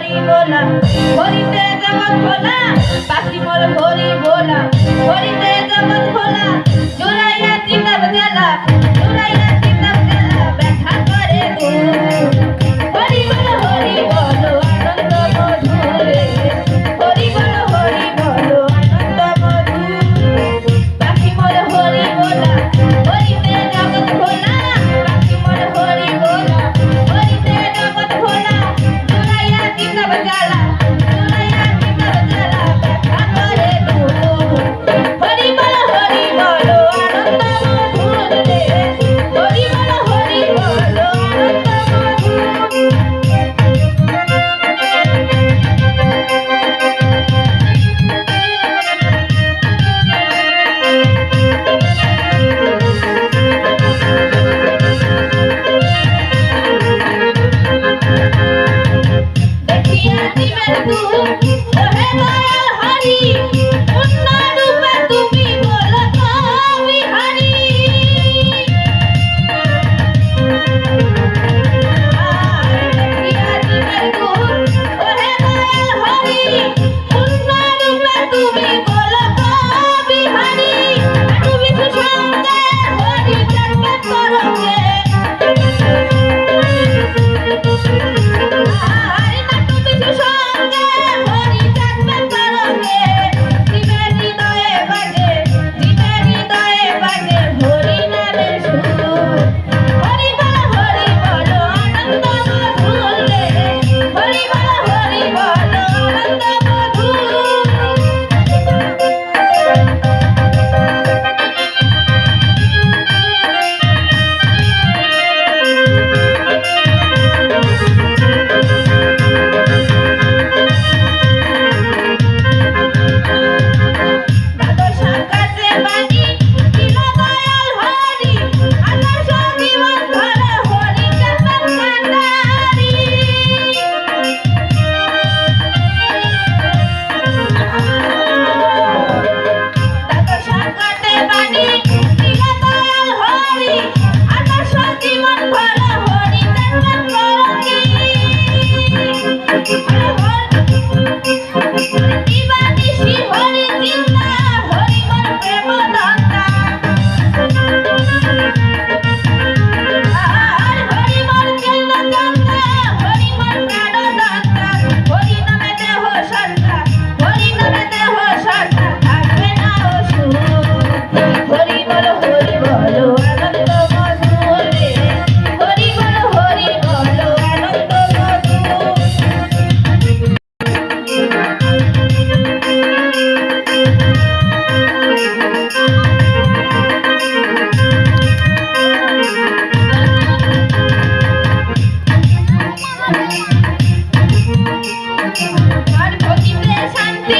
হরি बोला হরিতে জগৎ ভোলা পাখি মোর হরি बोला হরিতে জগৎ ভোলা জুড়াইয়া চিতাব জ্বালা জুড়াইয়া চিতাব জ্বালা ব্যথা করে হরি বলো আনন্দ মধুরে হরি বলো আনন্দ মধুর পাখি মোর হরি बोला হরিতে জগৎ ভোলা পাখি মোর হরি बोला হরিতে জগৎ ভোলা জুড়াইয়া চিতাব জ্বালা জুড়াইয়া চিতাব জ্বালা ব্যথা করে হরি বলো আনন্দ মধুর রে হরি বলো আনন্দ দেখিয়া দিবেন ওহে দয়াল হরি পূর্ণ রূপে তুমি বলো বিহারি দেখিয়া দিবেন ওহে দয়াল হরি পূর্ণ রূপে তুমি বলো বিহারি তুমি সুসঙ্গে হরি জন্ম করোগে শান্তি